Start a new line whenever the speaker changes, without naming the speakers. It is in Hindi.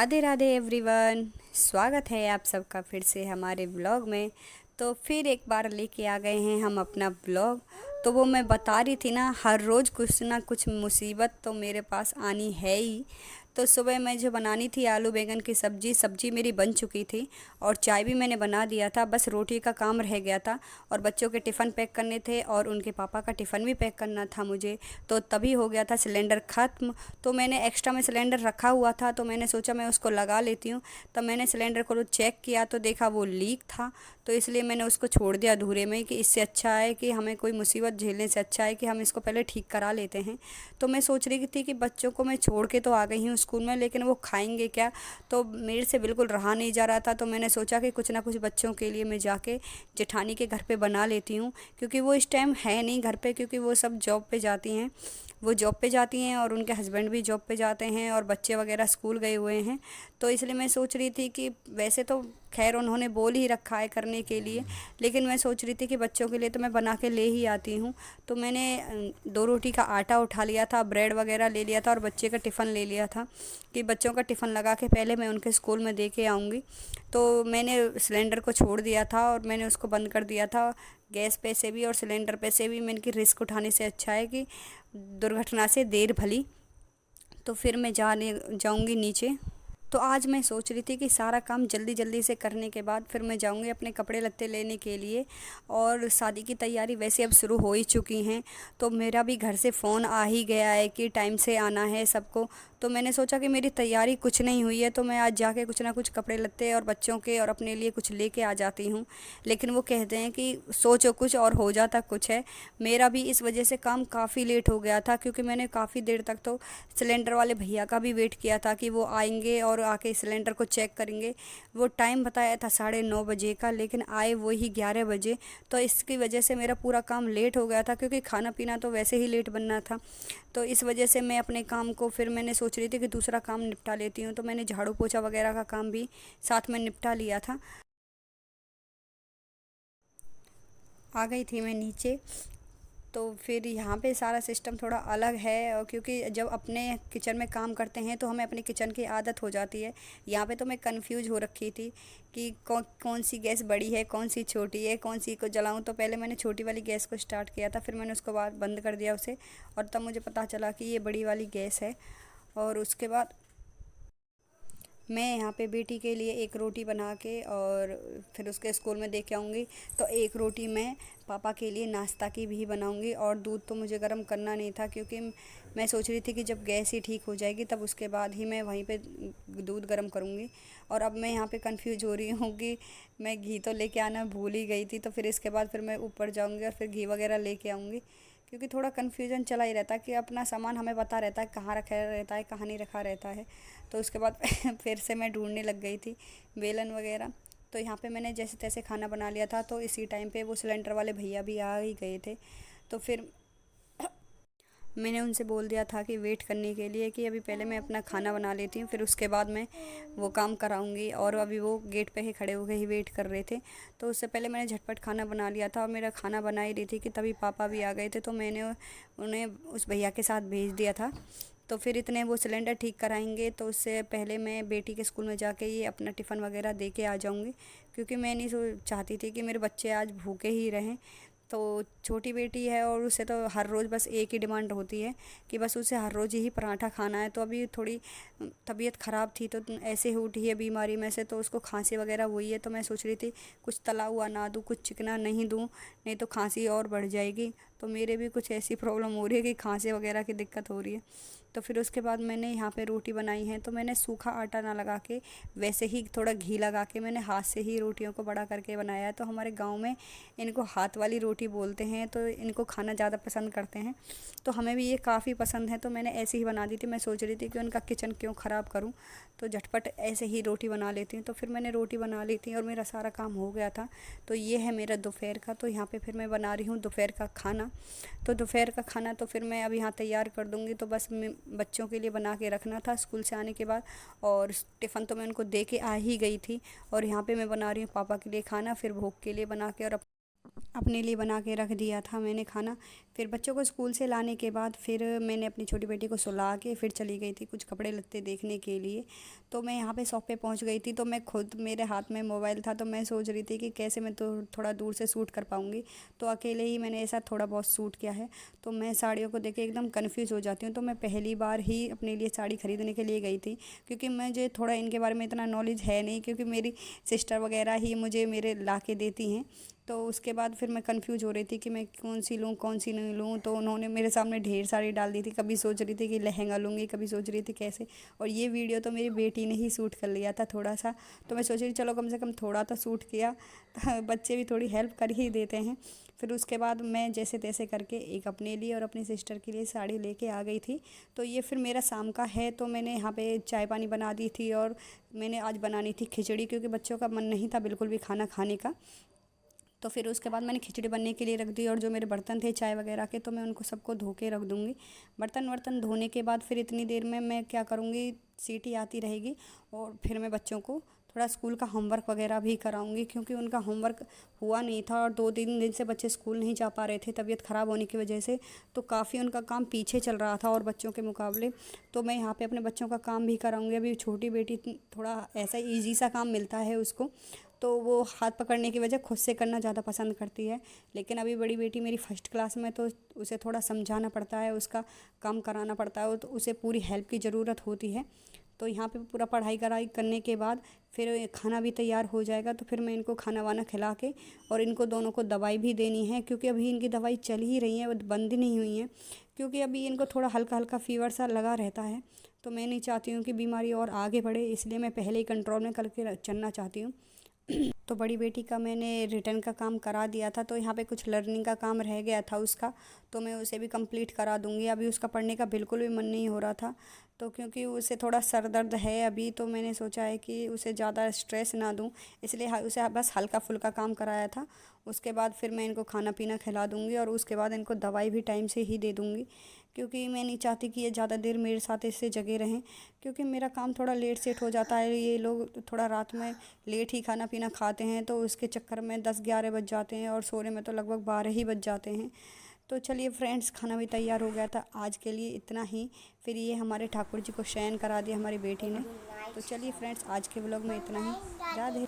राधे राधे एवरीवन। स्वागत है आप सबका फिर से हमारे ब्लॉग में। तो फिर एक बार लेके आ गए हैं हम अपना ब्लॉग। तो वो मैं बता रही थी ना, हर रोज़ कुछ ना कुछ मुसीबत तो मेरे पास आनी है ही। तो सुबह मैं जो बनानी थी आलू बैंगन की सब्ज़ी मेरी बन चुकी थी और चाय भी मैंने बना दिया था, बस रोटी का काम रह गया था और बच्चों के टिफ़िन पैक करने थे और उनके पापा का टिफ़िन भी पैक करना था मुझे। तो तभी हो गया था सिलेंडर ख़त्म। तो मैंने एक्स्ट्रा में सिलेंडर रखा हुआ था, तो मैंने सोचा मैं उसको लगा लेती हूँ। तब मैंने सिलेंडर को चेक किया तो देखा वो लीक था। तो इसलिए मैंने उसको छोड़ दिया अधूरे में कि इससे अच्छा है कि हमें कोई मुसीबत झेलने से अच्छा है कि हम इसको पहले ठीक करा लेते हैं। तो मैं सोच रही थी कि बच्चों को मैं छोड़ के तो आ गई हूँ स्कूल में, लेकिन वो खाएंगे क्या। तो मेरे से बिल्कुल रहा नहीं जा रहा था। तो मैंने सोचा कि कुछ ना कुछ बच्चों के लिए मैं जाके जेठानी के घर पे बना लेती हूँ, क्योंकि वो इस टाइम है नहीं घर पे, क्योंकि वो सब जॉब पे जाती हैं। वो जॉब पे जाती हैं और उनके हस्बैंड भी जॉब पे जाते हैं और बच्चे वगैरह स्कूल गए हुए हैं। तो इसलिए मैं सोच रही थी कि वैसे तो खैर उन्होंने बोल ही रखा है करने के लिए, लेकिन मैं सोच रही थी कि बच्चों के लिए तो मैं बना के ले ही आती हूँ। तो मैंने 2 रोटी का आटा उठा लिया था, ब्रेड वगैरह ले लिया था और बच्चे का टिफ़िन ले लिया था कि बच्चों का टिफ़िन लगा के पहले मैं उनके स्कूल में दे के आऊँगी। तो मैंने सिलेंडर को छोड़ दिया था और मैंने उसको बंद कर दिया था। गैस पे से भी और सिलेंडर पे से भी मैंने कि रिस्क उठाने से अच्छा है कि दुर्घटना से देर भली। तो फिर मैं जाने जाऊंगी नीचे। तो आज मैं सोच रही थी कि सारा काम जल्दी जल्दी से करने के बाद फिर मैं जाऊंगी अपने कपड़े लत्ते लेने के लिए। और शादी की तैयारी वैसे अब शुरू हो ही चुकी हैं। तो मेरा भी घर से फ़ोन आ ही गया है कि टाइम से आना है सबको। तो मैंने सोचा कि मेरी तैयारी कुछ नहीं हुई है, तो मैं आज जाके कुछ ना कुछ कपड़े लत्ते और बच्चों के और अपने लिए कुछ लेके आ जाती हूँ। लेकिन वो कहते हैं कि सोचो कुछ और हो जाता कुछ है। मेरा भी इस वजह से काम काफ़ी लेट हो गया था, क्योंकि मैंने काफ़ी देर तक तो सिलेंडर वाले भैया का भी वेट किया था कि वो आएंगे और आके सिलेंडर को चेक करेंगे। वो टाइम बताया था 9:30 बजे का, लेकिन आए वो ही 11 बजे। तो इसकी वजह से मेरा पूरा काम लेट हो गया था, क्योंकि खाना पीना तो वैसे ही लेट बनना था। तो इस वजह से मैं अपने काम को फिर मैंने सोच रही थी कि दूसरा काम निपटा लेती हूँ। तो मैंने झाड़ू पोछा वगैरह का काम भी साथ में निपटा लिया था। आ गई थी मैं नीचे। तो फिर यहाँ पे सारा सिस्टम थोड़ा अलग है, और क्योंकि जब अपने किचन में काम करते हैं तो हमें अपने किचन की आदत हो जाती है। यहाँ पे तो मैं कंफ्यूज हो रखी थी कि कौन सी गैस बड़ी है, कौन सी छोटी है, कौन सी को जलाऊं। तो पहले मैंने छोटी वाली गैस को स्टार्ट किया था, फिर मैंने उसको बाद बंद कर दिया उसे। और तब मुझे पता चला कि ये बड़ी वाली गैस है। और उसके बाद मैं यहाँ पे बेटी के लिए एक रोटी बना के और फिर उसके स्कूल में दे के आऊँगी। तो एक रोटी मैं पापा के लिए नाश्ता की भी बनाऊँगी। और दूध तो मुझे गर्म करना नहीं था, क्योंकि मैं सोच रही थी कि जब गैस ही ठीक हो जाएगी तब उसके बाद ही मैं वहीं पे दूध गर्म करूँगी। और अब मैं यहाँ पे कंफ्यूज हो रही हूँ कि मैं घी तो लेके आना भूल ही गई थी। तो फिर इसके बाद फिर मैं ऊपर जाऊँगी और फिर घी वगैरह लेके आऊँगी, क्योंकि थोड़ा कन्फ्यूजन चला ही रहता है कि अपना सामान हमें पता रहता है कहाँ रखा रहता है कहाँ नहीं रखा रहता है। तो उसके बाद फिर से मैं ढूंढने लग गई थी बेलन वगैरह। तो यहाँ पे मैंने जैसे तैसे खाना बना लिया था। तो इसी टाइम पे वो सिलेंडर वाले भैया भी आ ही गए थे। तो फिर मैंने उनसे बोल दिया था कि वेट करने के लिए, कि अभी पहले मैं अपना खाना बना लेती हूँ, फिर उसके बाद मैं वो काम कराऊंगी। और अभी वो गेट पे ही खड़े हो गए ही वेट कर रहे थे। तो उससे पहले मैंने झटपट खाना बना लिया था और मेरा खाना बना ही रही थी कि तभी पापा भी आ गए थे। तो मैंने उन्हें उस भैया के साथ भेज दिया था। तो फिर इतने वो सिलेंडर ठीक कराएंगे, तो उससे पहले मैं बेटी के स्कूल में जाके ये अपना टिफ़िन वगैरह दे के आ जाऊँगी, क्योंकि मैं नहीं चाहती थी कि मेरे बच्चे आज भूखे ही रहें। तो छोटी बेटी है और उसे तो हर रोज़ बस एक ही डिमांड होती है कि बस उसे हर रोज़ ही पराठा खाना है। तो अभी थोड़ी तबीयत ख़राब थी, तो ऐसे ही उठी है बीमारी में से, तो उसको खांसी वगैरह हुई है। तो मैं सोच रही थी कुछ तला हुआ ना दूँ, कुछ चिकना नहीं दूँ, नहीं तो खांसी और बढ़ जाएगी। तो मेरे भी कुछ ऐसी प्रॉब्लम हो रही है कि खांसी वगैरह की दिक्कत हो रही है। तो फिर उसके बाद मैंने यहाँ पे रोटी बनाई है। तो मैंने सूखा आटा ना लगा के वैसे ही थोड़ा घी लगा के मैंने हाथ से ही रोटियों को बड़ा करके बनाया है। तो हमारे गांव में इनको हाथ वाली रोटी बोलते हैं, तो इनको खाना ज़्यादा पसंद करते हैं। तो हमें भी ये काफ़ी पसंद है, तो मैंने ऐसे ही बना दी थी। मैं सोच रही थी कि उनका किचन क्यों ख़राब करूँ, तो झटपट ऐसे ही रोटी बना लेती हूँ। तो फिर मैंने रोटी बना ली थी और मेरा सारा काम हो गया था। तो ये है मेरा दोपहर का। तो यहाँ पे फिर मैं बना रही हूँ दोपहर का खाना। तो दोपहर का खाना तो फिर मैं अब यहाँ तैयार कर दूँगी। तो बस मैं बच्चों के लिए बना के रखना था स्कूल से आने के बाद। और टिफ़िन तो मैं उनको दे के आ ही गई थी। और यहाँ पे मैं बना रही हूँ पापा के लिए खाना, फिर भोग के लिए बना के और अपने लिए बना के रख दिया था मैंने खाना। फिर बच्चों को स्कूल से लाने के बाद फिर मैंने अपनी छोटी बेटी को सुला के फिर चली गई थी कुछ कपड़े लत्ते देखने के लिए। तो मैं यहाँ पे शॉप पे पहुँच गई थी, तो मैं खुद, मेरे हाथ में मोबाइल था, तो मैं सोच रही थी कि कैसे मैं तो थोड़ा दूर से शूट कर पाऊँगी। तो अकेले ही मैंने ऐसा थोड़ा बहुत शूट किया है। तो मैं साड़ियों को देख के एकदम कन्फ्यूज़ हो जाती हूँ। तो मैं पहली बार ही अपने लिए साड़ी खरीदने के लिए गई थी, क्योंकि मुझे थोड़ा इनके बारे में इतना नॉलेज है नहीं, क्योंकि मेरी सिस्टर वगैरह ही मुझे मेरे ला के देती हैं। तो उसके बाद फिर मैं कंफ्यूज हो रही थी कि मैं कौन सी लूँ कौन सी नहीं लूँ। तो उन्होंने मेरे सामने ढेर सारी डाल दी थी, कभी सोच रही थी कि लहंगा लूँगी, कभी सोच रही थी कैसे। और ये वीडियो तो मेरी बेटी ने ही शूट कर लिया था थोड़ा सा। तो मैं सोच रही चलो कम से कम थोड़ा तो शूट किया, बच्चे भी थोड़ी हेल्प कर ही देते हैं। फिर उसके बाद मैं जैसे तैसे करके एक अपने लिए और अपनी सिस्टर के लिए साड़ी लेके आ गई थी। तो ये फिर मेरा शाम का है, तो मैंने यहाँ पे चाय पानी बना दी थी, और मैंने आज बनानी थी खिचड़ी, क्योंकि बच्चों का मन नहीं था बिल्कुल भी खाना खाने का। तो फिर उसके बाद मैंने खिचड़ी बनने के लिए रख दी, और जो मेरे बर्तन थे चाय वगैरह के, तो मैं उनको सबको धो के रख दूँगी। बर्तन वर्तन धोने के बाद फिर इतनी देर में मैं क्या करूँगी, सीटी आती रहेगी, और फिर मैं बच्चों को थोड़ा स्कूल का होमवर्क वगैरह भी कराऊंगी, क्योंकि उनका होमवर्क हुआ नहीं था और 2-3 दिन से बच्चे स्कूल नहीं जा पा रहे थे तबीयत ख़राब होने की वजह से। तो काफ़ी उनका काम पीछे चल रहा था और बच्चों के मुकाबले। तो मैं यहाँ पे अपने बच्चों का काम भी कराऊंगी। अभी छोटी बेटी थोड़ा ऐसा ईजी सा काम मिलता है उसको, तो वो हाथ पकड़ने की वजह खुद से करना ज़्यादा पसंद करती है। लेकिन अभी बड़ी बेटी मेरी फर्स्ट क्लास में, तो उसे थोड़ा समझाना पड़ता है, उसका काम कराना पड़ता है, तो उसे पूरी हेल्प की ज़रूरत होती है। तो यहाँ पे पूरा पढ़ाई कराई करने के बाद फिर खाना भी तैयार हो जाएगा, तो फिर मैं इनको खाना वाना खिला के, और इनको दोनों को दवाई भी देनी है, क्योंकि अभी इनकी दवाई चल ही रही है, वो बंद ही नहीं हुई है। क्योंकि अभी इनको थोड़ा हल्का हल्का फ़ीवर सा लगा रहता है। तो मैं नहीं चाहती हूँ कि बीमारी और आगे बढ़े, इसलिए मैं पहले ही कंट्रोल में करके चलना चाहती हूँ। तो बड़ी बेटी का मैंने रिटर्न का काम करा दिया था, तो यहाँ पे कुछ लर्निंग का काम रह गया था उसका, तो मैं उसे भी कंप्लीट करा दूँगी। अभी उसका पढ़ने का बिल्कुल भी मन नहीं हो रहा था, तो क्योंकि उसे थोड़ा सर दर्द है अभी, तो मैंने सोचा है कि उसे ज़्यादा स्ट्रेस ना दूँ, इसलिए उसे बस हल्का फुल्का काम कराया था। उसके बाद फिर मैं इनको खाना पीना खिला दूँगी, और उसके बाद इनको दवाई भी टाइम से ही दे दूँगी, क्योंकि मैं नहीं चाहती कि ये ज़्यादा देर मेरे साथ इससे जगे रहें, क्योंकि मेरा काम थोड़ा लेट सेट हो जाता है। ये लोग थोड़ा रात में लेट ही खाना पीना खाते हैं, तो उसके चक्कर में 10-11 बज जाते हैं, और सोने में तो लगभग 12 ही बज जाते हैं। तो चलिए फ्रेंड्स, खाना भी तैयार हो गया था, आज के लिए इतना ही। फिर ये हमारे ठाकुर जी को शयन करा दिया हमारी बेटी ने। तो चलिए फ्रेंड्स, आज के व्लॉग में इतना ही। राधे।